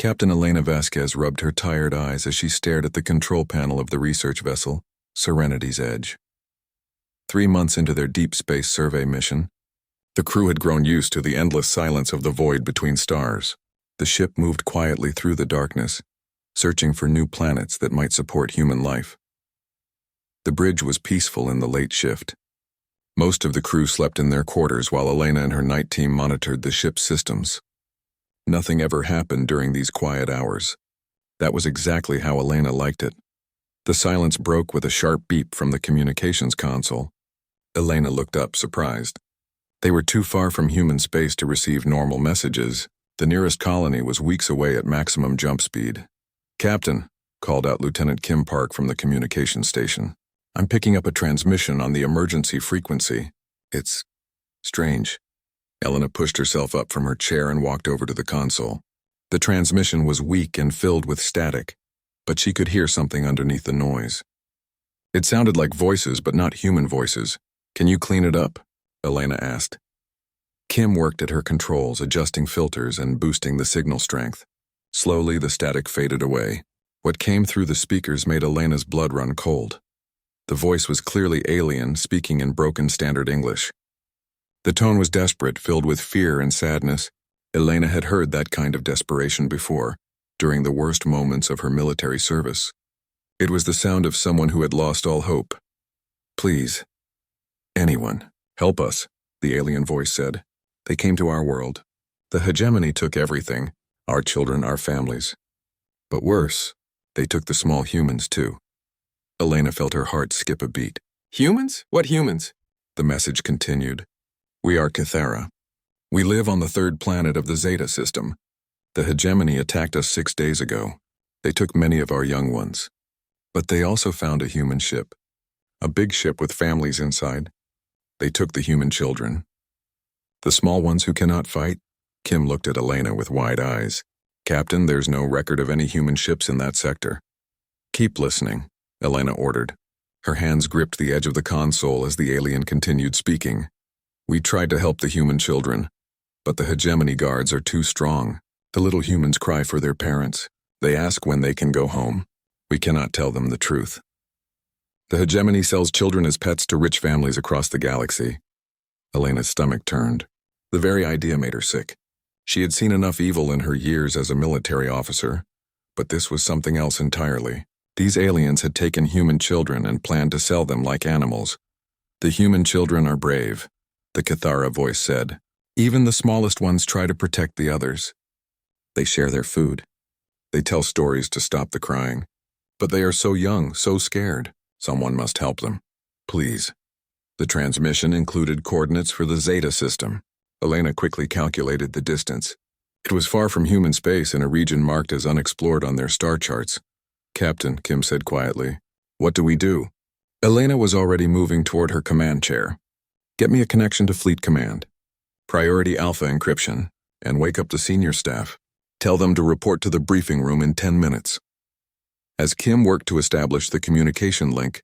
Captain Elena Vasquez rubbed her tired eyes as she stared at the control panel of the research vessel, Serenity's Edge. 3 months into their deep space survey mission, the crew had grown used to the endless silence of the void between stars. The ship moved quietly through the darkness, searching for new planets that might support human life. The bridge was peaceful in the late shift. Most of the crew slept in their quarters while Elena and her night team monitored the ship's systems. Nothing ever happened during these quiet hours. That was exactly how Elena liked it. The silence broke with a sharp beep from the communications console. Elena looked up, surprised. They were too far from human space to receive normal messages. The nearest colony was weeks away at maximum jump speed. "Captain," called out Lieutenant Kim Park from the communications station. "I'm picking up a transmission on the emergency frequency. It's strange." Elena pushed herself up from her chair and walked over to the console. The transmission was weak and filled with static, but she could hear something underneath the noise. It sounded like voices, but not human voices. "Can you clean it up?" Elena asked. Kim worked at her controls, adjusting filters and boosting the signal strength. Slowly, the static faded away. What came through the speakers made Elena's blood run cold. The voice was clearly alien, speaking in broken standard English. The tone was desperate, filled with fear and sadness. Elena had heard that kind of desperation before, during the worst moments of her military service. It was the sound of someone who had lost all hope. "Please, anyone, help us," the alien voice said. "They came to our world. The hegemony took everything, our children, our families. But worse, they took the small humans too." Elena felt her heart skip a beat. "Humans? What humans?" The message continued. "We are Cathara. We live on the 3rd planet of the Zeta system. The hegemony attacked us 6 days ago. They took many of our young ones. But they also found a human ship. A big ship with families inside. They took the human children. The small ones who cannot fight?" Kim looked at Elena with wide eyes. "Captain, there's no record of any human ships in that sector." "Keep listening," Elena ordered. Her hands gripped the edge of the console as the alien continued speaking. "We tried to help the human children, but the hegemony guards are too strong. The little humans cry for their parents. They ask when they can go home. We cannot tell them the truth. The hegemony sells children as pets to rich families across the galaxy." Elena's stomach turned. The very idea made her sick. She had seen enough evil in her years as a military officer, but this was something else entirely. These aliens had taken human children and planned to sell them like animals. "The human children are brave," the Cathara voice said. "Even the smallest ones try to protect the others. They share their food. They tell stories to stop the crying. But they are so young, so scared. Someone must help them. Please." The transmission included coordinates for the Zeta system. Elena quickly calculated the distance. It was far from human space in a region marked as unexplored on their star charts. "Captain," Kim said quietly, "what do we do?" Elena was already moving toward her command chair. "Get me a connection to Fleet Command. Priority Alpha encryption, and wake up the senior staff. Tell them to report to the briefing room in 10 minutes. As Kim worked to establish the communication link,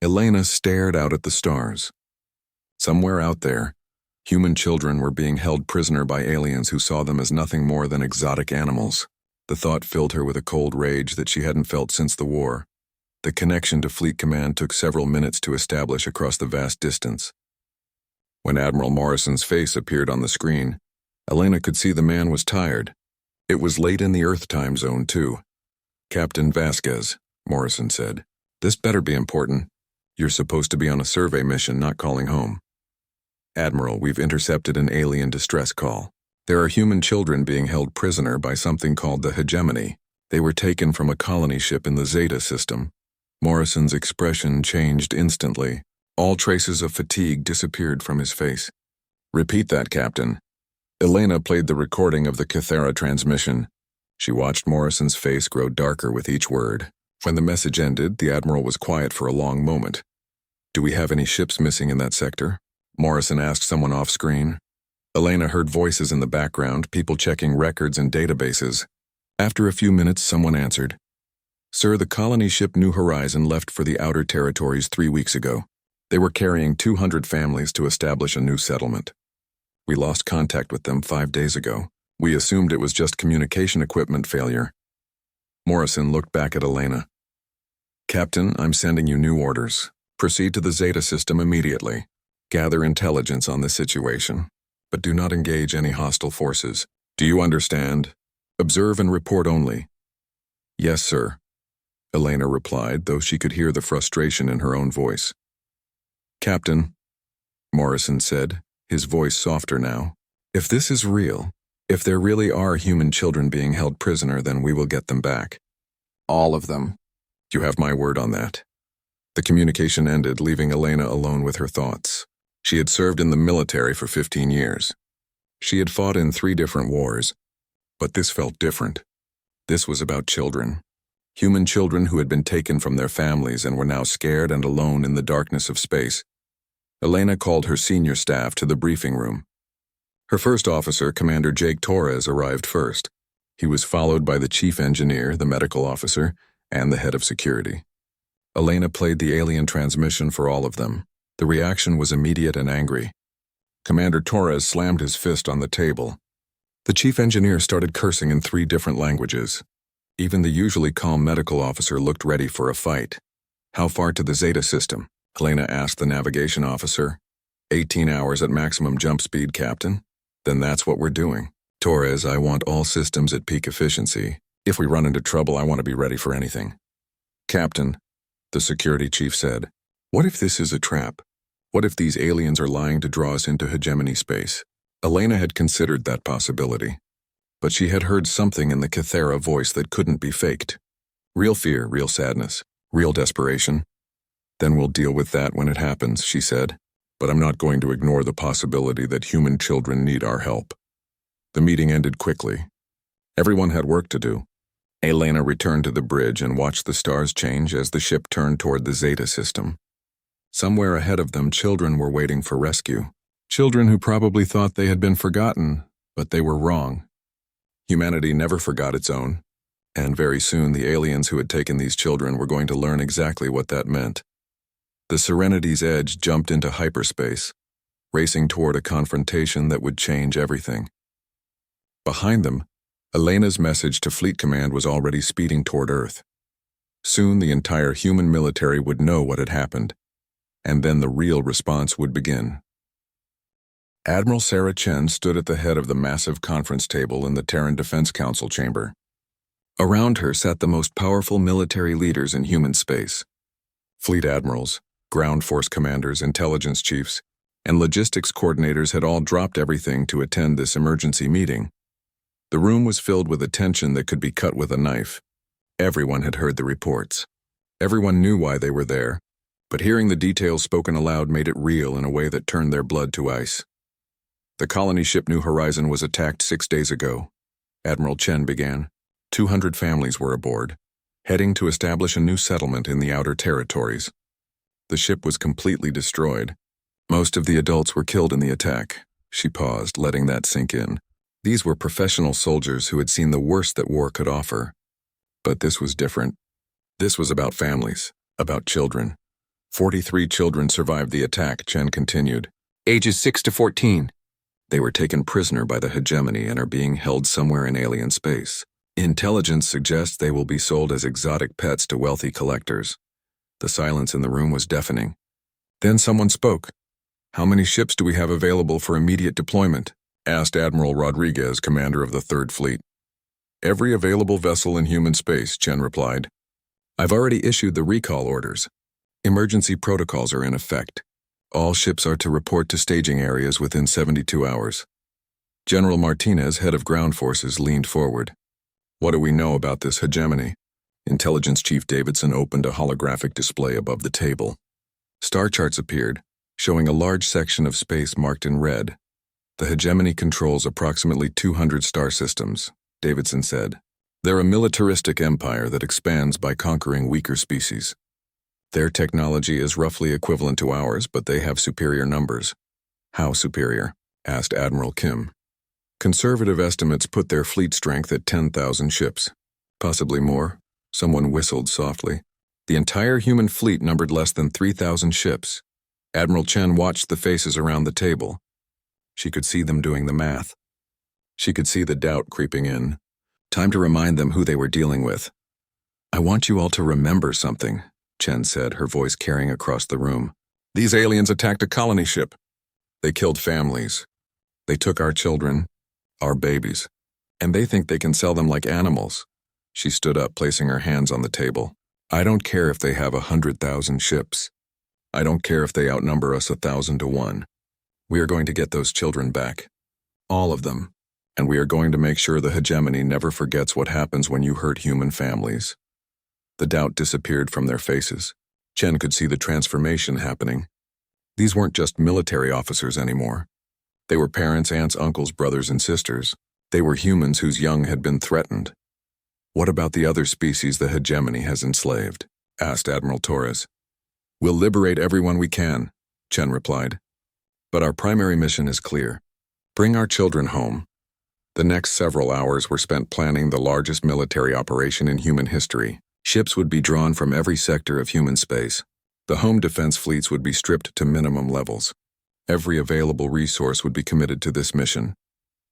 Elena stared out at the stars. Somewhere out there, human children were being held prisoner by aliens who saw them as nothing more than exotic animals. The thought filled her with a cold rage that she hadn't felt since the war. The connection to Fleet Command took several minutes to establish across the vast distance. When Admiral Morrison's face appeared on the screen, Elena could see the man was tired. It was late in the Earth time zone, too. "Captain Vasquez," Morrison said, "this better be important. You're supposed to be on a survey mission, not calling home." "Admiral, we've intercepted an alien distress call. There are human children being held prisoner by something called the hegemony. They were taken from a colony ship in the Zeta system." Morrison's expression changed instantly. All traces of fatigue disappeared from his face. "Repeat that, Captain." Elena played the recording of the Cathara transmission. She watched Morrison's face grow darker with each word. When the message ended, the Admiral was quiet for a long moment. "Do we have any ships missing in that sector?" Morrison asked someone off-screen. Elena heard voices in the background, people checking records and databases. After a few minutes, someone answered. "Sir, the colony ship New Horizon left for the outer territories 3 weeks ago. They were carrying 200 families to establish a new settlement. We lost contact with them 5 days ago." We assumed it was just communication equipment failure. Morrison looked back at Elena. Captain, I'm sending you new orders. Proceed to the Zeta system immediately. Gather intelligence on the situation, but do not engage any hostile forces. Do you understand? Observe and report only. Yes, sir, Elena replied, though she could hear the frustration in her own voice. Captain, Morrison said, his voice softer now, if this is real, if there really are human children being held prisoner, then we will get them back. All of them. You have my word on that. The communication ended, leaving Elena alone with her thoughts. She had served in the military for 15 years. She had fought in 3 different wars, but this felt different. This was about children. Human children who had been taken from their families and were now scared and alone in the darkness of space. Elena called her senior staff to the briefing room. Her first officer, Commander Jake Torres, arrived first. He was followed by the chief engineer, the medical officer, and the head of security. Elena played the alien transmission for all of them. The reaction was immediate and angry. Commander Torres slammed his fist on the table. The chief engineer started cursing in 3 different languages. Even the usually calm medical officer looked ready for a fight. How far to the Zeta system? Elena asked the navigation officer. 18 hours at maximum jump speed, Captain. Then that's what we're doing. Torres, I want all systems at peak efficiency. If we run into trouble, I want to be ready for anything. Captain, the security chief said, what if this is a trap? What if these aliens are lying to draw us into hegemony space? Elena had considered that possibility, but she had heard something in the Cathera voice that couldn't be faked. Real fear, real sadness, real desperation. Then we'll deal with that when it happens, she said, but I'm not going to ignore the possibility that human children need our help. The meeting ended quickly. Everyone had work to do. Elena returned to the bridge and watched the stars change as the ship turned toward the Zeta system. Somewhere ahead of them, children were waiting for rescue. Children who probably thought they had been forgotten, but they were wrong. Humanity never forgot its own, and very soon the aliens who had taken these children were going to learn exactly what that meant. The Serenity's Edge jumped into hyperspace, racing toward a confrontation that would change everything. Behind them, Elena's message to Fleet Command was already speeding toward Earth. Soon the entire human military would know what had happened, and then the real response would begin. Admiral Sarah Chen stood at the head of the massive conference table in the Terran Defense Council chamber. Around her sat the most powerful military leaders in human space. Fleet admirals, ground force commanders, intelligence chiefs, and logistics coordinators had all dropped everything to attend this emergency meeting. The room was filled with a tension that could be cut with a knife. Everyone had heard the reports. Everyone knew why they were there, but hearing the details spoken aloud made it real in a way that turned their blood to ice. The colony ship New Horizon was attacked 6 days ago. Admiral Chen began. 200 families were aboard, heading to establish a new settlement in the outer territories. The ship was completely destroyed. Most of the adults were killed in the attack. She paused, letting that sink in. These were professional soldiers who had seen the worst that war could offer. But this was different. This was about families, about children. 43 children survived the attack, Chen continued. Ages 6 to 14. They were taken prisoner by the hegemony and are being held somewhere in alien space. Intelligence suggests they will be sold as exotic pets to wealthy collectors. The silence in the room was deafening. Then someone spoke. How many ships do we have available for immediate deployment? Asked Admiral Rodriguez, commander of the 3rd Fleet. Every available vessel in human space, Chen replied. I've already issued the recall orders. Emergency protocols are in effect. All ships are to report to staging areas within 72 hours. General Martinez, head of ground forces, leaned forward. What do we know about this hegemony? Intelligence Chief Davidson opened a holographic display above the table. Star charts appeared, showing a large section of space marked in red. The hegemony controls approximately 200 star systems, Davidson said. They're a militaristic empire that expands by conquering weaker species. Their technology is roughly equivalent to ours, but they have superior numbers. How superior? Asked Admiral Kim. Conservative estimates put their fleet strength at 10,000 ships. Possibly more. Someone whistled softly. The entire human fleet numbered less than 3,000 ships. Admiral Chen watched the faces around the table. She could see them doing the math. She could see the doubt creeping in. Time to remind them who they were dealing with. I want you all to remember something, Chen said, her voice carrying across the room. These aliens attacked a colony ship. They killed families. They took our children, our babies, and they think they can sell them like animals. She stood up, placing her hands on the table. I don't care if they have 100,000 ships. I don't care if they outnumber us 1,000 to 1. We are going to get those children back. All of them. And we are going to make sure the hegemony never forgets what happens when you hurt human families. The doubt disappeared from their faces. Chen could see the transformation happening. These weren't just military officers anymore. They were parents, aunts, uncles, brothers, and sisters. They were humans whose young had been threatened. What about the other species the hegemony has enslaved? Asked Admiral Torres. We'll liberate everyone we can, Chen replied. But our primary mission is clear. Bring our children home. The next several hours were spent planning the largest military operation in human history. Ships would be drawn from every sector of human space. The home defense fleets would be stripped to minimum levels. Every available resource would be committed to this mission.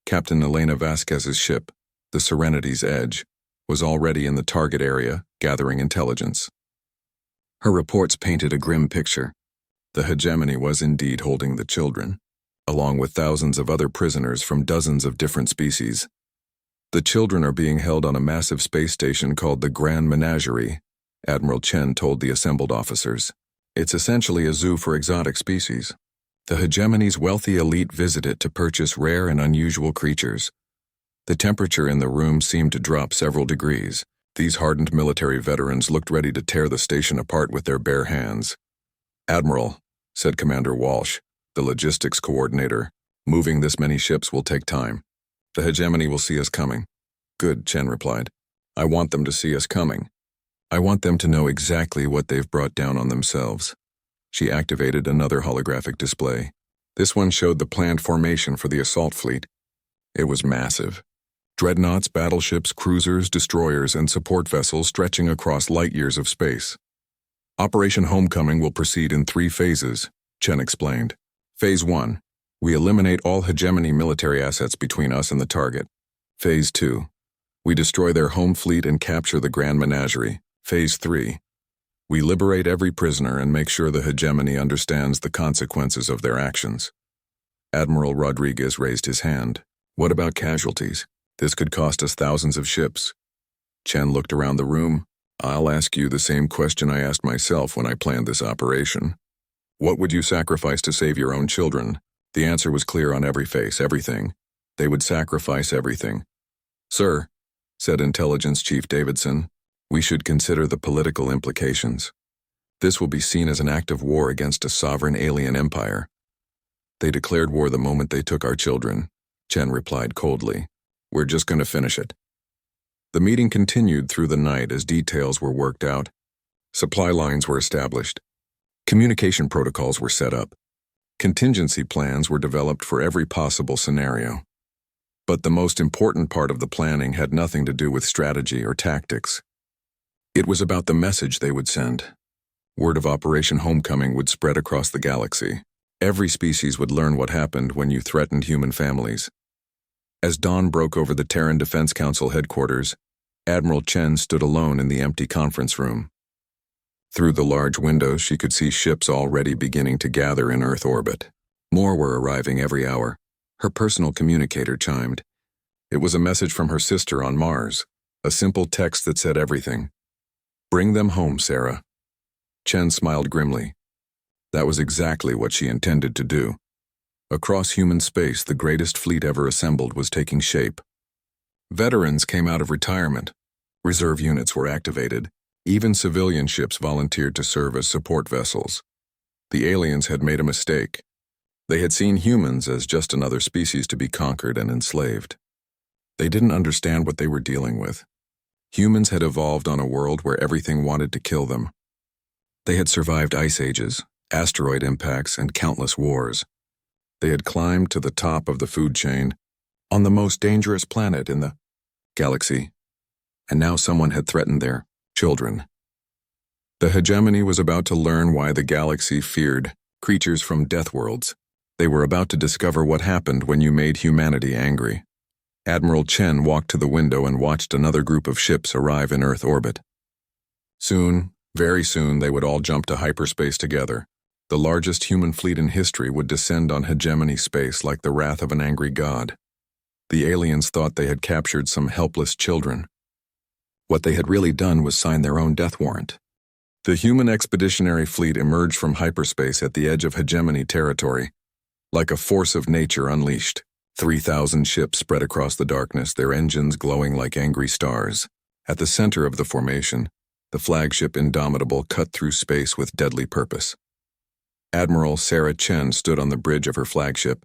Captain Elena Vasquez's ship, the Serenity's Edge, was already in the target area, gathering intelligence. Her reports painted a grim picture. The hegemony was indeed holding the children, along with thousands of other prisoners from dozens of different species. The children are being held on a massive space station called the Grand Menagerie, Admiral Chen told the assembled officers. It's essentially a zoo for exotic species. The hegemony's wealthy elite visit it to purchase rare and unusual creatures. The temperature in the room seemed to drop several degrees. These hardened military veterans looked ready to tear the station apart with their bare hands. Admiral, said Commander Walsh, the logistics coordinator, moving this many ships will take time. The hegemony will see us coming. Good, Chen replied. I want them to see us coming. I want them to know exactly what they've brought down on themselves. She activated another holographic display. This one showed the planned formation for the assault fleet. It was massive. Dreadnoughts, battleships, cruisers, destroyers, and support vessels stretching across light years of space. Operation Homecoming will proceed in 3 phases, Chen explained. Phase 1. We eliminate all hegemony military assets between us and the target. Phase 2. We destroy their home fleet and capture the Grand Menagerie. Phase 3. We liberate every prisoner and make sure the hegemony understands the consequences of their actions. Admiral Rodriguez raised his hand. What about casualties? This could cost us thousands of ships. Chen looked around the room. I'll ask you the same question I asked myself when I planned this operation. What would you sacrifice to save your own children? The answer was clear on every face, everything. They would sacrifice everything. Sir, said Intelligence Chief Davidson, we should consider the political implications. This will be seen as an act of war against a sovereign alien empire. They declared war the moment they took our children, Chen replied coldly. We're just going to finish it. The meeting continued through the night as details were worked out. Supply lines were established. Communication protocols were set up. Contingency plans were developed for every possible scenario. But the most important part of the planning had nothing to do with strategy or tactics. It was about the message they would send. Word of Operation Homecoming would spread across the galaxy. Every species would learn what happened when you threatened human families. As dawn broke over the Terran Defense Council headquarters, Admiral Chen stood alone in the empty conference room. Through the large window, she could see ships already beginning to gather in Earth orbit. More were arriving every hour. Her personal communicator chimed. It was a message from her sister on Mars, a simple text that said everything. Bring them home, Sarah. Chen smiled grimly. That was exactly what she intended to do. Across human space, the greatest fleet ever assembled was taking shape. Veterans came out of retirement. Reserve units were activated. Even civilian ships volunteered to serve as support vessels. The aliens had made a mistake. They had seen humans as just another species to be conquered and enslaved. They didn't understand what they were dealing with. Humans had evolved on a world where everything wanted to kill them. They had survived ice ages, asteroid impacts, and countless wars. They had climbed to the top of the food chain, on the most dangerous planet in the galaxy, and now someone had threatened their children. The hegemony was about to learn why the galaxy feared creatures from Deathworlds. They were about to discover what happened when you made humanity angry. Admiral Chen walked to the window and watched another group of ships arrive in Earth orbit. Soon, very soon, they would all jump to hyperspace together. The largest human fleet in history would descend on hegemony space like the wrath of an angry god. The aliens thought they had captured some helpless children. What they had really done was sign their own death warrant. The human expeditionary fleet emerged from hyperspace at the edge of hegemony territory, like a force of nature unleashed. 3,000 ships spread across the darkness, their engines glowing like angry stars. At the center of the formation, the flagship Indomitable cut through space with deadly purpose. Admiral Sarah Chen stood on the bridge of her flagship,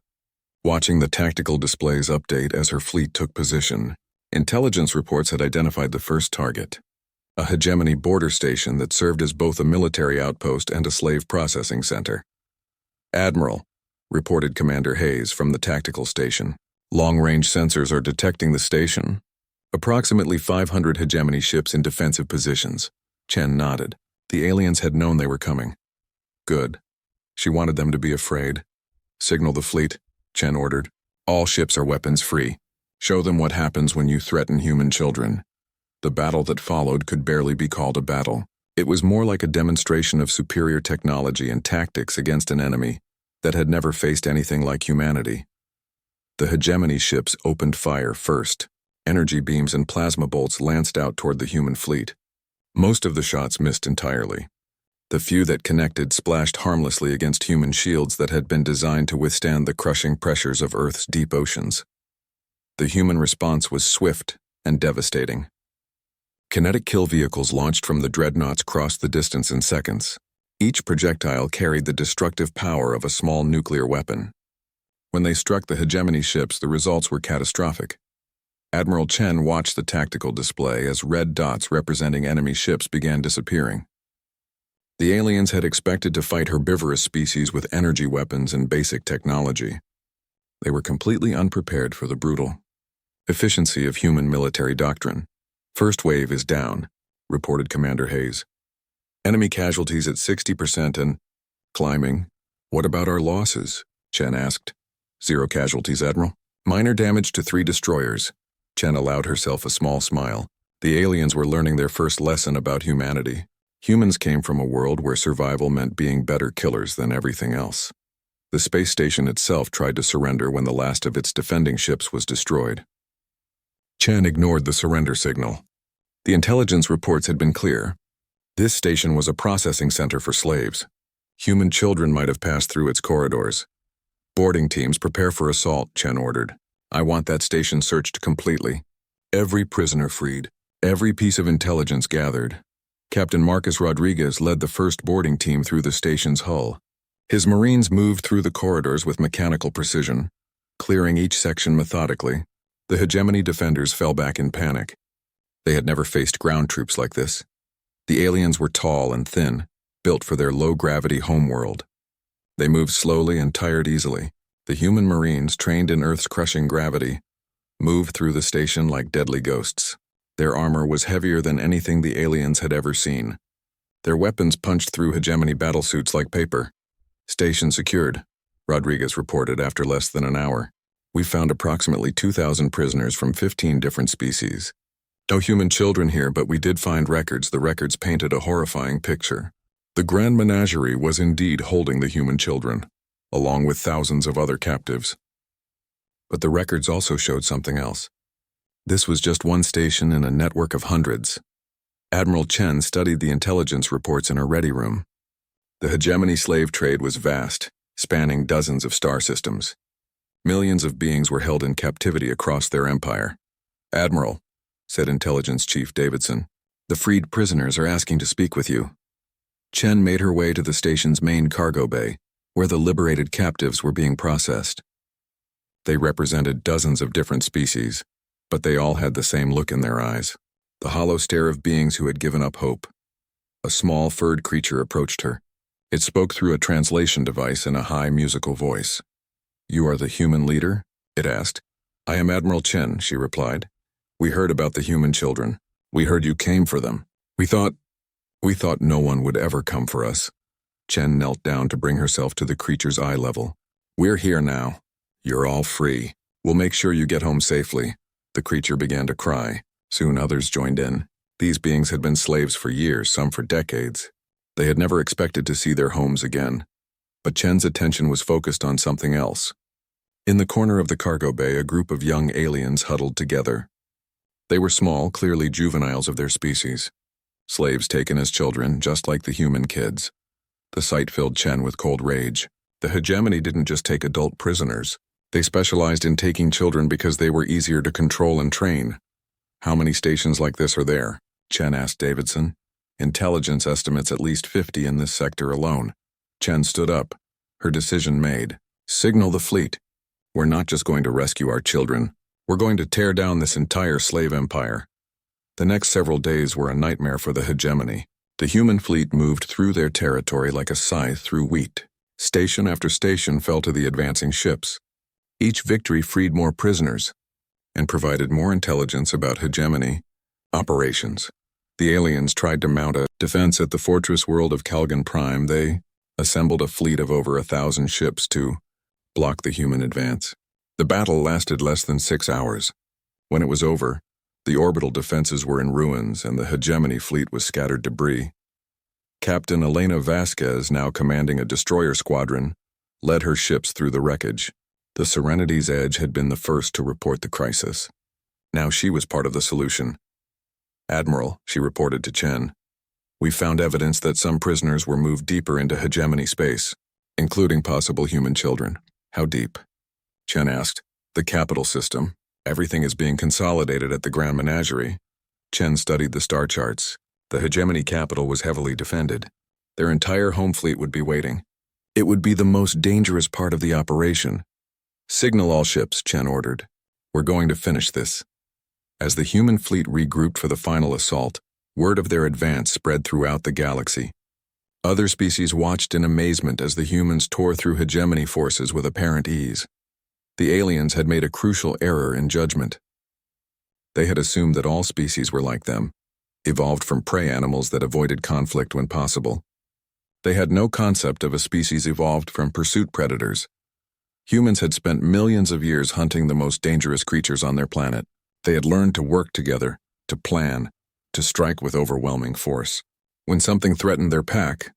watching the tactical displays update as her fleet took position. Intelligence reports had identified the first target, a hegemony border station that served as both a military outpost and a slave processing center. "Admiral," reported Commander Hayes from the tactical station. "Long-range sensors are detecting the station. Approximately 500 hegemony ships in defensive positions." Chen nodded. The aliens had known they were coming. Good. She wanted them to be afraid. "Signal the fleet," Chen ordered. "All ships are weapons-free. Show them what happens when you threaten human children." The battle that followed could barely be called a battle. It was more like a demonstration of superior technology and tactics against an enemy that had never faced anything like humanity. The hegemony ships opened fire first. Energy beams and plasma bolts lanced out toward the human fleet. Most of the shots missed entirely. The few that connected splashed harmlessly against human shields that had been designed to withstand the crushing pressures of Earth's deep oceans. The human response was swift and devastating. Kinetic kill vehicles launched from the dreadnoughts crossed the distance in seconds. Each projectile carried the destructive power of a small nuclear weapon. When they struck the hegemony ships, the results were catastrophic. Admiral Chen watched the tactical display as red dots representing enemy ships began disappearing. The aliens had expected to fight herbivorous species with energy weapons and basic technology. They were completely unprepared for the brutal efficiency of human military doctrine. "First wave is down," reported Commander Hayes. "Enemy casualties at 60% and climbing." "What about our losses?" Chen asked. "Zero casualties, Admiral. Minor damage to 3 destroyers." Chen allowed herself a small smile. The aliens were learning their first lesson about humanity. Humans came from a world where survival meant being better killers than everything else. The space station itself tried to surrender when the last of its defending ships was destroyed. Chen ignored the surrender signal. The intelligence reports had been clear. This station was a processing center for slaves. Human children might have passed through its corridors. "Boarding teams, prepare for assault," Chen ordered. "I want that station searched completely. Every prisoner freed. Every piece of intelligence gathered." Captain Marcus Rodriguez led the first boarding team through the station's hull. His Marines moved through the corridors with mechanical precision, clearing each section methodically. The hegemony defenders fell back in panic. They had never faced ground troops like this. The aliens were tall and thin, built for their low-gravity homeworld. They moved slowly and tired easily. The human Marines, trained in Earth's crushing gravity, moved through the station like deadly ghosts. Their armor was heavier than anything the aliens had ever seen. Their weapons punched through hegemony battlesuits like paper. "Station secured," Rodriguez reported after less than an hour. "We found approximately 2,000 prisoners from 15 different species. No human children here, but we did find records. The records painted a horrifying picture. The Grand Menagerie was indeed holding the human children, along with thousands of other captives. But the records also showed something else. This was just one station in a network of hundreds." Admiral Chen studied the intelligence reports in her ready room. The hegemony slave trade was vast, spanning dozens of star systems. Millions of beings were held in captivity across their empire. "Admiral," said Intelligence Chief Davidson, "the freed prisoners are asking to speak with you." Chen made her way to the station's main cargo bay, where the liberated captives were being processed. They represented dozens of different species, but they all had the same look in their eyes, the hollow stare of beings who had given up hope. A small furred creature approached her. It spoke through a translation device in a high musical voice. "You are the human leader?" it asked. "I am Admiral Chen," she replied. "We heard about the human children. We heard you came for them. We thought no one would ever come for us." Chen knelt down to bring herself to the creature's eye level. "We're here now. You're all free. We'll make sure you get home safely. The creature began to cry. Soon others joined in. These beings had been slaves for years, some for decades. They had never expected to see their homes again. But Chen's attention was focused on something else. In the corner of the cargo bay, a group of young aliens huddled together. They were small, clearly juveniles of their species. Slaves taken as children, just like the human kids. The sight filled Chen with cold rage. The hegemony didn't just take adult prisoners. They specialized in taking children because they were easier to control and train. How many stations like this are there? Chen asked Davidson. Intelligence estimates at least 50 in this sector alone. Chen stood up. Her decision made. Signal the fleet. We're not just going to rescue our children. We're going to tear down this entire slave empire. The next several days were a nightmare for the hegemony. The human fleet moved through their territory like a scythe through wheat. Station after station fell to the advancing ships. Each victory freed more prisoners and provided more intelligence about hegemony operations. The aliens tried to mount a defense at the fortress world of Calgon Prime. They assembled a fleet of over 1,000 ships to block the human advance. The battle lasted less than 6 hours. When it was over, the orbital defenses were in ruins and the hegemony fleet was scattered debris. Captain Elena Vasquez, now commanding a destroyer squadron, led her ships through the wreckage. The Serenity's Edge had been the first to report the crisis. Now she was part of the solution. "Admiral," she reported to Chen, "we found evidence that some prisoners were moved deeper into hegemony space, including possible human children." "How deep?" Chen asked. "The capital system. Everything is being consolidated at the Grand Menagerie." Chen studied the star charts. The hegemony capital was heavily defended. Their entire home fleet would be waiting. It would be the most dangerous part of the operation. "Signal all ships," Chen ordered. "We're going to finish this." As the human fleet regrouped for the final assault, word of their advance spread throughout the galaxy. Other species watched in amazement as the humans tore through hegemony forces with apparent ease. The aliens had made a crucial error in judgment. They had assumed that all species were like them, evolved from prey animals that avoided conflict when possible. They had no concept of a species evolved from pursuit predators. Humans had spent millions of years hunting the most dangerous creatures on their planet. They had learned to work together, to plan, to strike with overwhelming force. When something threatened their pack,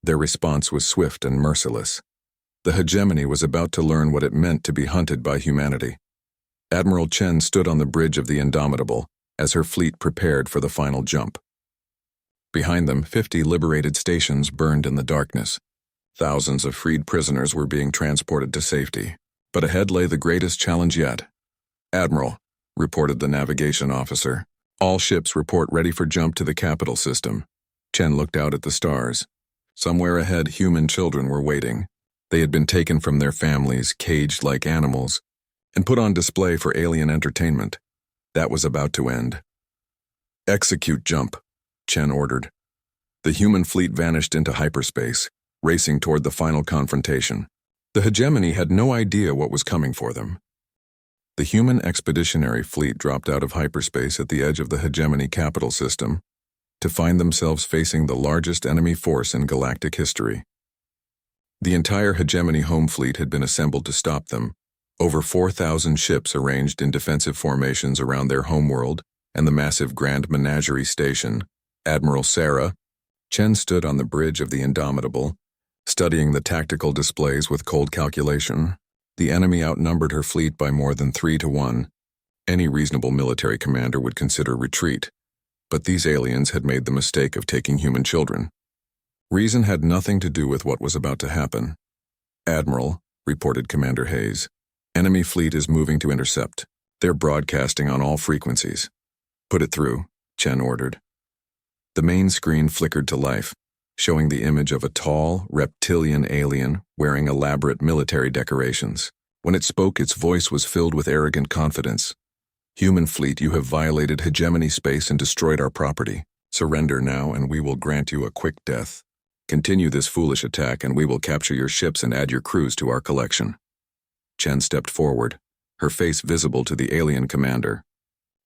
their response was swift and merciless. The hegemony was about to learn what it meant to be hunted by humanity. Admiral Chen stood on the bridge of the Indomitable as her fleet prepared for the final jump. Behind them, 50 liberated stations burned in the darkness. Thousands of freed prisoners were being transported to safety. But ahead lay the greatest challenge yet. "Admiral," reported the navigation officer, "all ships report ready for jump to the capital system." Chen looked out at the stars. Somewhere ahead, human children were waiting. They had been taken from their families, caged like animals, and put on display for alien entertainment. That was about to end. "Execute jump," Chen ordered. The human fleet vanished into hyperspace, racing toward the final confrontation. The hegemony had no idea what was coming for them. The human expeditionary fleet dropped out of hyperspace at the edge of the hegemony capital system to find themselves facing the largest enemy force in galactic history. The entire hegemony home fleet had been assembled to stop them. Over 4,000 ships arranged in defensive formations around their homeworld and the massive Grand Menagerie station. Admiral Sarah, Chen stood on the bridge of the Indomitable, studying the tactical displays with cold calculation. The enemy outnumbered her fleet by more than 3 to 1. Any reasonable military commander would consider retreat, but these aliens had made the mistake of taking human children. Reason had nothing to do with what was about to happen. "Admiral," reported Commander Hayes, "enemy fleet is moving to intercept. They're broadcasting on all frequencies." "Put it through," Chen ordered. The main screen flickered to life, showing the image of a tall, reptilian alien wearing elaborate military decorations. When it spoke, its voice was filled with arrogant confidence. "Human fleet, you have violated hegemony space and destroyed our property. Surrender now, and we will grant you a quick death. Continue this foolish attack, and we will capture your ships and add your crews to our collection." Chen stepped forward, her face visible to the alien commander.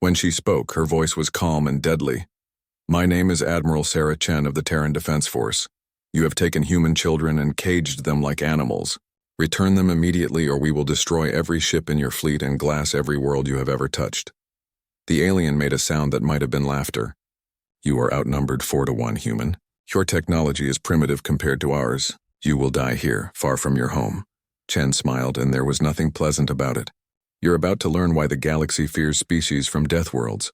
When she spoke, her voice was calm and deadly. "My name is Admiral Sarah Chen of the Terran Defense Force. You have taken human children and caged them like animals. Return them immediately or we will destroy every ship in your fleet and glass every world you have ever touched." The alien made a sound that might have been laughter. You are outnumbered 4-1, human. Your technology is primitive compared to ours. You will die here, far from your home. Chen smiled, and there was nothing pleasant about it. You're about to learn why the galaxy fears species from Deathworlds.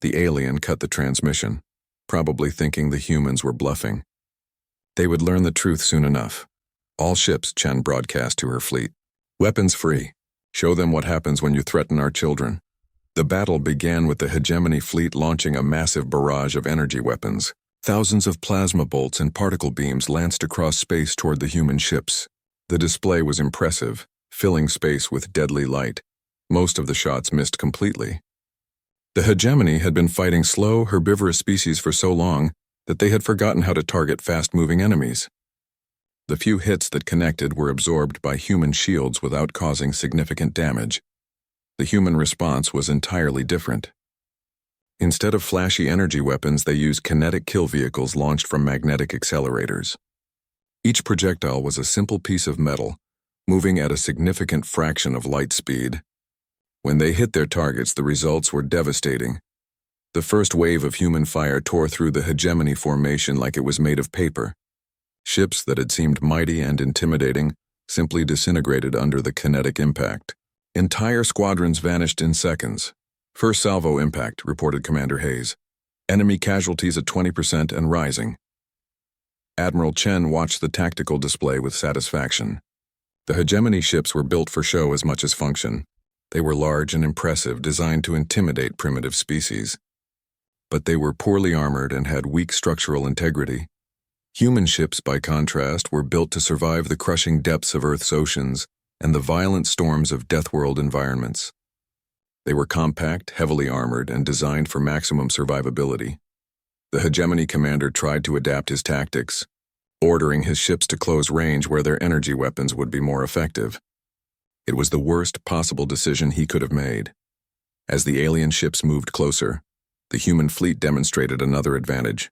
The alien cut the transmission, probably thinking the humans were bluffing. They would learn the truth soon enough. All ships, Chen broadcast to her fleet. Weapons free. Show them what happens when you threaten our children. The battle began with the hegemony fleet launching a massive barrage of energy weapons. Thousands of plasma bolts and particle beams lanced across space toward the human ships. The display was impressive, filling space with deadly light. Most of the shots missed completely. The hegemony had been fighting slow, herbivorous species for so long that they had forgotten how to target fast-moving enemies. The few hits that connected were absorbed by human shields without causing significant damage. The human response was entirely different. Instead of flashy energy weapons, they used kinetic kill vehicles launched from magnetic accelerators. Each projectile was a simple piece of metal, moving at a significant fraction of light speed. When they hit their targets, the results were devastating. The first wave of human fire tore through the hegemony formation like it was made of paper. Ships that had seemed mighty and intimidating simply disintegrated under the kinetic impact. Entire squadrons vanished in seconds. First salvo impact, reported Commander Hayes. Enemy casualties at 20% and rising. Admiral Chen watched the tactical display with satisfaction. The hegemony ships were built for show as much as function. They were large and impressive, designed to intimidate primitive species. But they were poorly armored and had weak structural integrity. Human ships, by contrast, were built to survive the crushing depths of Earth's oceans and the violent storms of Deathworld environments. They were compact, heavily armored, and designed for maximum survivability. The hegemony commander tried to adapt his tactics, ordering his ships to close range where their energy weapons would be more effective. It was the worst possible decision he could have made. As the alien ships moved closer, the human fleet demonstrated another advantage.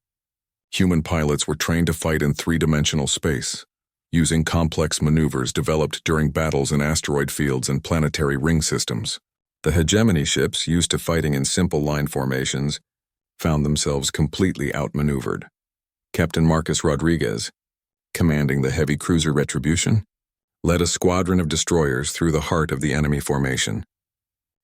Human pilots were trained to fight in three-dimensional space, using complex maneuvers developed during battles in asteroid fields and planetary ring systems. The hegemony ships, used to fighting in simple line formations, found themselves completely outmaneuvered. Captain Marcus Rodriguez, commanding the heavy cruiser Retribution, led a squadron of destroyers through the heart of the enemy formation.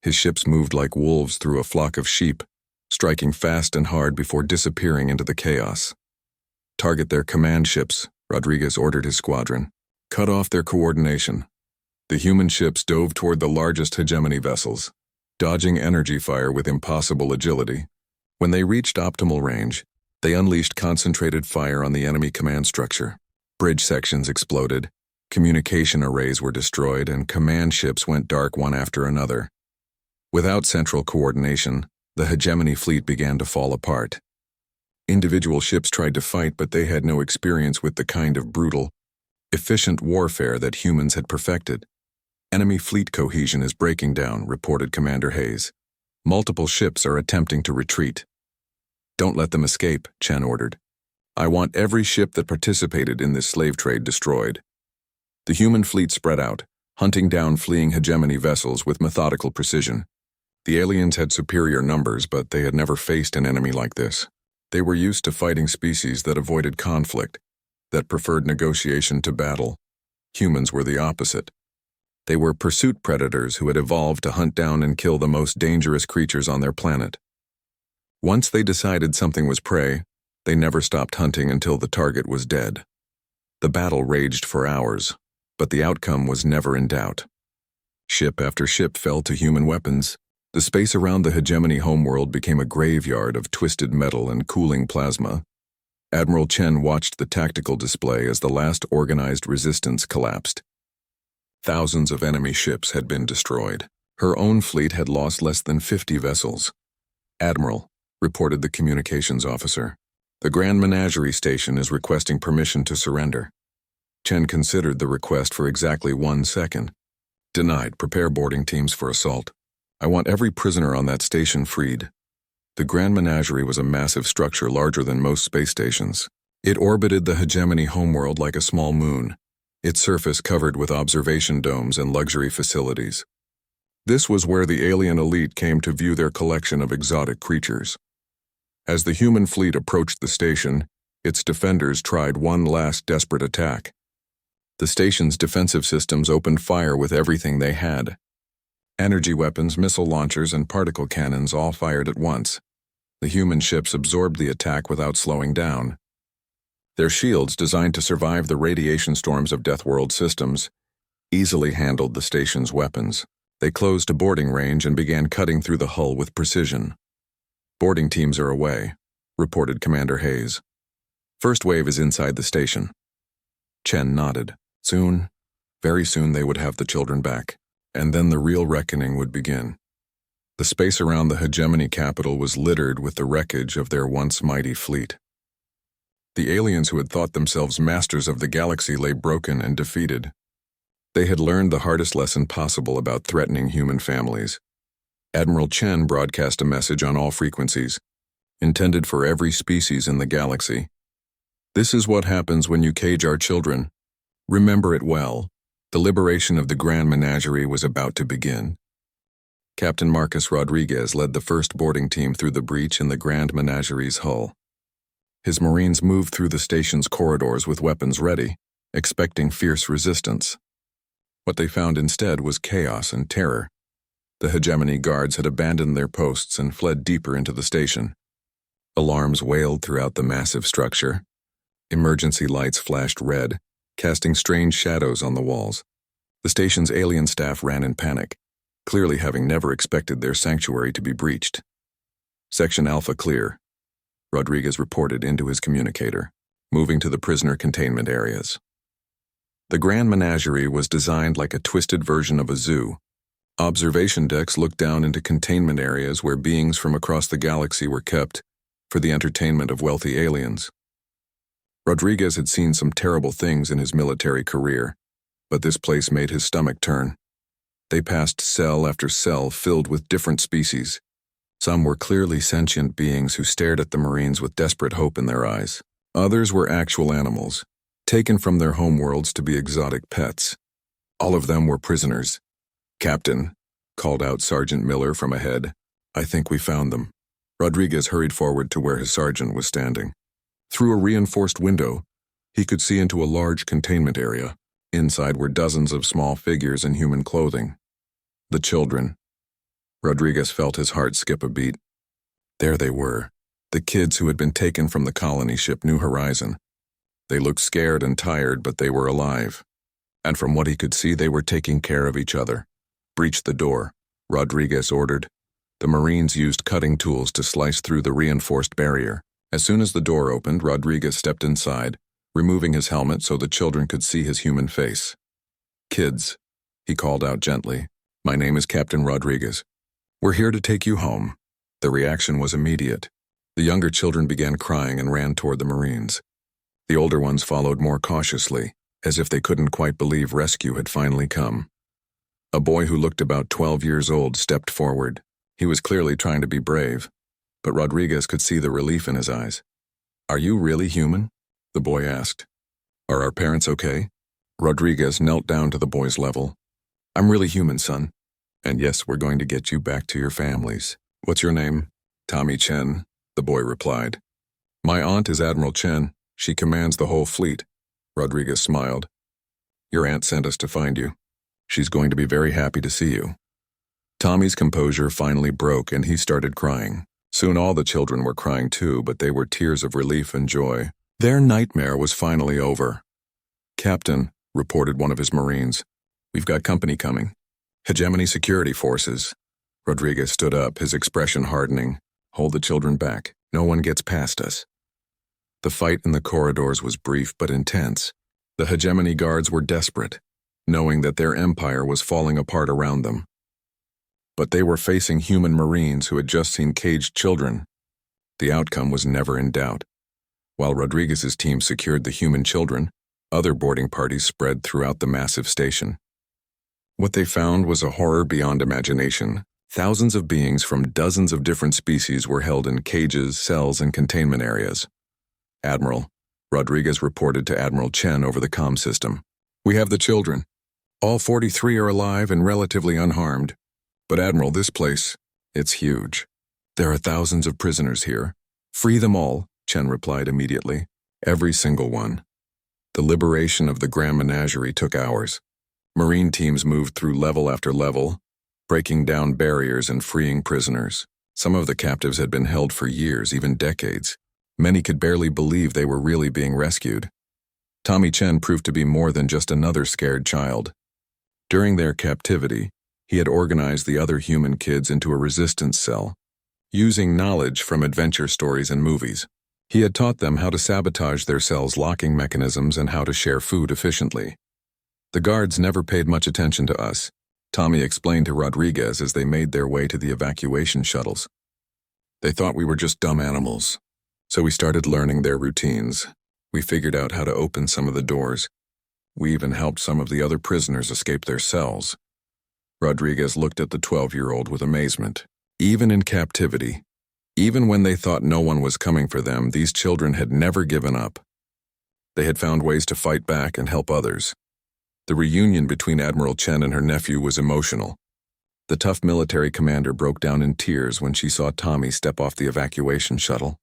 His ships moved like wolves through a flock of sheep, striking fast and hard before disappearing into the chaos. Target their command ships, Rodriguez ordered his squadron. Cut off their coordination. The human ships dove toward the largest hegemony vessels, dodging energy fire with impossible agility. When they reached optimal range, they unleashed concentrated fire on the enemy command structure. Bridge sections exploded, communication arrays were destroyed, and command ships went dark one after another. Without central coordination, the hegemony fleet began to fall apart. Individual ships tried to fight, but they had no experience with the kind of brutal, efficient warfare that humans had perfected. Enemy fleet cohesion is breaking down, reported Commander Hayes. Multiple ships are attempting to retreat. Don't let them escape, Chen ordered. I want every ship that participated in this slave trade destroyed. The human fleet spread out, hunting down fleeing hegemony vessels with methodical precision. The aliens had superior numbers, but they had never faced an enemy like this. They were used to fighting species that avoided conflict, that preferred negotiation to battle. Humans were the opposite. They were pursuit predators who had evolved to hunt down and kill the most dangerous creatures on their planet. Once they decided something was prey, they never stopped hunting until the target was dead. The battle raged for hours, but the outcome was never in doubt. Ship after ship fell to human weapons. The space around the hegemony homeworld became a graveyard of twisted metal and cooling plasma. Admiral Chen watched the tactical display as the last organized resistance collapsed. Thousands of enemy ships had been destroyed. Her own fleet had lost less than 50 vessels. Admiral, reported the communications officer, the Grand Menagerie Station is requesting permission to surrender. Chen considered the request for exactly 1 second. Denied. Prepare boarding teams for assault. I want every prisoner on that station freed. The Grand Menagerie was a massive structure larger than most space stations. It orbited the hegemony homeworld like a small moon, its surface covered with observation domes and luxury facilities. This was where the alien elite came to view their collection of exotic creatures. As the human fleet approached the station, its defenders tried one last desperate attack. The station's defensive systems opened fire with everything they had. Energy weapons, missile launchers, and particle cannons all fired at once. The human ships absorbed the attack without slowing down. Their shields, designed to survive the radiation storms of Deathworld systems, easily handled the station's weapons. They closed a boarding range and began cutting through the hull with precision. "Boarding teams are away," reported Commander Hayes. "First wave is inside the station." Chen nodded. Soon, very soon, they would have the children back, and then the real reckoning would begin. The space around the hegemony capital was littered with the wreckage of their once mighty fleet. The aliens who had thought themselves masters of the galaxy lay broken and defeated. They had learned the hardest lesson possible about threatening human families. Admiral Chen broadcast a message on all frequencies, intended for every species in the galaxy. "This is what happens when you cage our children. Remember it well. The liberation of the Grand Menagerie was about to begin." Captain Marcus Rodriguez led the first boarding team through the breach in the Grand Menagerie's hull. His Marines moved through the station's corridors with weapons ready, expecting fierce resistance. What they found instead was chaos and terror. The hegemony guards had abandoned their posts and fled deeper into the station. Alarms wailed throughout the massive structure. Emergency lights flashed red, casting strange shadows on the walls. The station's alien staff ran in panic, clearly having never expected their sanctuary to be breached. "Section Alpha clear," Rodriguez reported into his communicator, moving to the prisoner containment areas. The Grand Menagerie was designed like a twisted version of a zoo. Observation decks looked down into containment areas where beings from across the galaxy were kept for the entertainment of wealthy aliens. Rodriguez had seen some terrible things in his military career, but this place made his stomach turn. They passed cell after cell filled with different species. Some were clearly sentient beings who stared at the Marines with desperate hope in their eyes. Others were actual animals, taken from their homeworlds to be exotic pets. All of them were prisoners. "Captain," called out Sergeant Miller from ahead, "I think we found them." Rodriguez hurried forward to where his sergeant was standing. Through a reinforced window, he could see into a large containment area. Inside were dozens of small figures in human clothing. The children. Rodriguez felt his heart skip a beat. There they were, the kids who had been taken from the colony ship New Horizon. They looked scared and tired, but they were alive. And from what he could see, they were taking care of each other. "Breach the door," Rodriguez ordered. The Marines used cutting tools to slice through the reinforced barrier. As soon as the door opened, Rodriguez stepped inside, removing his helmet so the children could see his human face. "Kids," he called out gently, "my name is Captain Rodriguez. We're here to take you home." The reaction was immediate. The younger children began crying and ran toward the Marines. The older ones followed more cautiously, as if they couldn't quite believe rescue had finally come. A boy who looked about 12 years old stepped forward. He was clearly trying to be brave, but Rodriguez could see the relief in his eyes. "Are you really human?" the boy asked. "Are our parents okay?" Rodriguez knelt down to the boy's level. "I'm really human, son. And yes, we're going to get you back to your families." "What's your name?" "Tommy Chen," the boy replied. "My aunt is Admiral Chen. She commands the whole fleet." Rodriguez smiled. "Your aunt sent us to find you. She's going to be very happy to see you." Tommy's composure finally broke and he started crying. Soon all the children were crying too, but they were tears of relief and joy. Their nightmare was finally over. "Captain," reported one of his Marines, "we've got company coming. Hegemony security forces." Rodriguez stood up, his expression hardening. "Hold the children back. No one gets past us." The fight in the corridors was brief but intense. The hegemony guards were desperate, knowing that their empire was falling apart around them. But they were facing human Marines who had just seen caged children. The outcome was never in doubt. While Rodriguez's team secured the human children, other boarding parties spread throughout the massive station. What they found was a horror beyond imagination. Thousands of beings from dozens of different species were held in cages, cells, and containment areas. "Admiral," Rodriguez reported to Admiral Chen over the comm system, "we have the children. All 43 are alive and relatively unharmed. But Admiral, this place, it's huge. There are thousands of prisoners here. Free them all, Chen replied immediately. Every single one. The liberation of the Grand Menagerie took hours. Marine teams moved through level after level, breaking down barriers and freeing prisoners. Some of the captives had been held for years, even decades. Many could barely believe they were really being rescued. Tommy Chen proved to be more than just another scared child. During their captivity, he had organized the other human kids into a resistance cell, using knowledge from adventure stories and movies. He had taught them how to sabotage their cells' locking mechanisms and how to share food efficiently. The guards never paid much attention to us, Tommy explained to Rodriguez as they made their way to the evacuation shuttles. They thought we were just dumb animals. So we started learning their routines. We figured out how to open some of the doors. We even helped some of the other prisoners escape their cells. Rodriguez looked at the 12-year-old with amazement. Even in captivity, even when they thought no one was coming for them, these children had never given up. They had found ways to fight back and help others. The reunion between Admiral Chen and her nephew was emotional. The tough military commander broke down in tears when she saw Tommy step off the evacuation shuttle.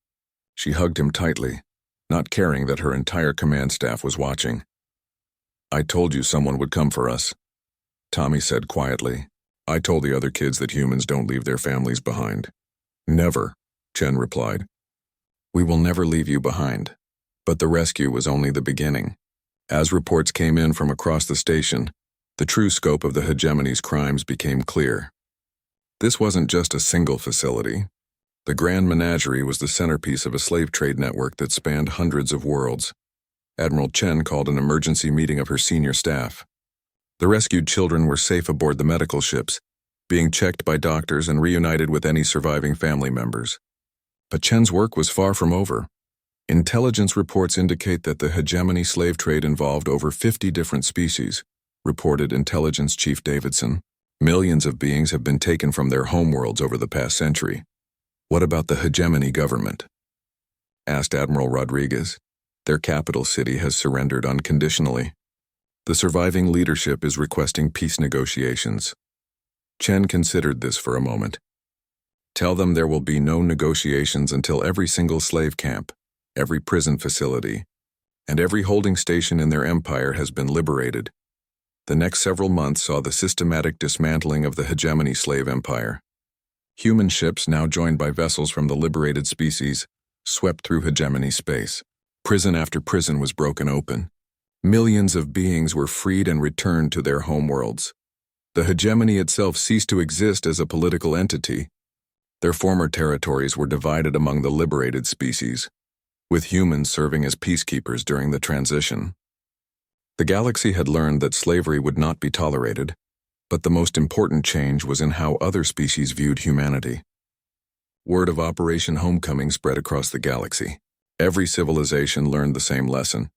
She hugged him tightly, not caring that her entire command staff was watching. "I told you someone would come for us," Tommy said quietly. "I told the other kids that humans don't leave their families behind." "Never," Chen replied. "We will never leave you behind." But the rescue was only the beginning. As reports came in from across the station, the true scope of the hegemony's crimes became clear. This wasn't just a single facility. The Grand Menagerie was the centerpiece of a slave trade network that spanned hundreds of worlds. Admiral Chen called an emergency meeting of her senior staff. The rescued children were safe aboard the medical ships, being checked by doctors and reunited with any surviving family members. But Chen's work was far from over. Intelligence reports indicate that the hegemony slave trade involved over 50 different species, reported Intelligence Chief Davidson. Millions of beings have been taken from their homeworlds over the past century. "What about the hegemony government?" asked Admiral Rodriguez. "Their capital city has surrendered unconditionally. The surviving leadership is requesting peace negotiations." Chen considered this for a moment. "Tell them there will be no negotiations until every single slave camp, every prison facility, and every holding station in their empire has been liberated." The next several months saw the systematic dismantling of the hegemony slave empire. Human ships, now joined by vessels from the liberated species, swept through hegemony space. Prison after prison was broken open. Millions of beings were freed and returned to their homeworlds. The hegemony itself ceased to exist as a political entity. Their former territories were divided among the liberated species, with humans serving as peacekeepers during the transition. The galaxy had learned that slavery would not be tolerated, but the most important change was in how other species viewed humanity. Word of Operation Homecoming spread across the galaxy. Every civilization learned the same lesson: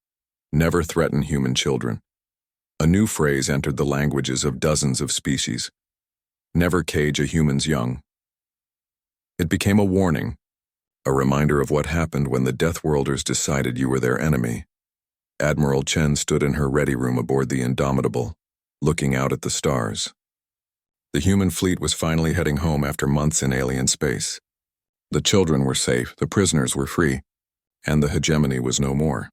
never threaten human children. A new phrase entered the languages of dozens of species: never cage a human's young. It became a warning, a reminder of what happened when the Deathworlders decided you were their enemy. Admiral Chen stood in her ready room aboard the Indomitable, looking out at the stars. The human fleet was finally heading home after months in alien space. The children were safe, the prisoners were free, and the hegemony was no more.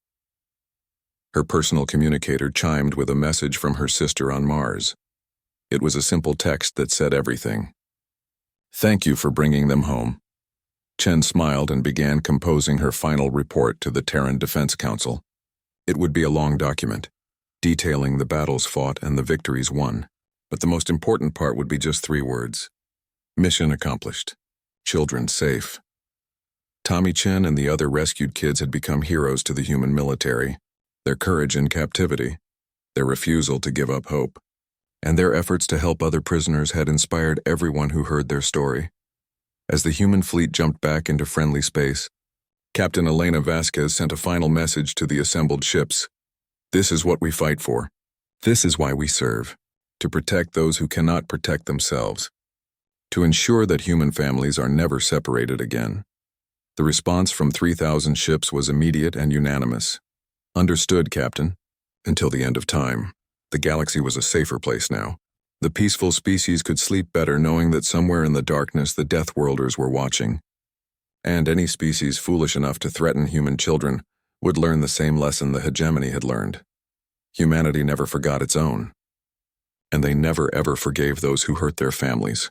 Her personal communicator chimed with a message from her sister on Mars. It was a simple text that said everything. "Thank you for bringing them home." Chen smiled and began composing her final report to the Terran Defense Council. It would be a long document, detailing the battles fought and the victories won, but the most important part would be just 3 words: mission accomplished, children safe. Tommy Chen and the other rescued kids had become heroes to the human military. Their courage in captivity, their refusal to give up hope, and their efforts to help other prisoners had inspired everyone who heard their story. As the human fleet jumped back into friendly space, Captain Elena Vasquez sent a final message to the assembled ships. "This is what we fight for. This is why we serve. To protect those who cannot protect themselves. To ensure that human families are never separated again." The response from 3,000 ships was immediate and unanimous. "Understood, Captain." Until the end of time, the galaxy was a safer place now. The peaceful species could sleep better knowing that somewhere in the darkness the Deathworlders were watching. And any species foolish enough to threaten human children would learn the same lesson the hegemony had learned. Humanity never forgot its own. And they never ever forgave those who hurt their families.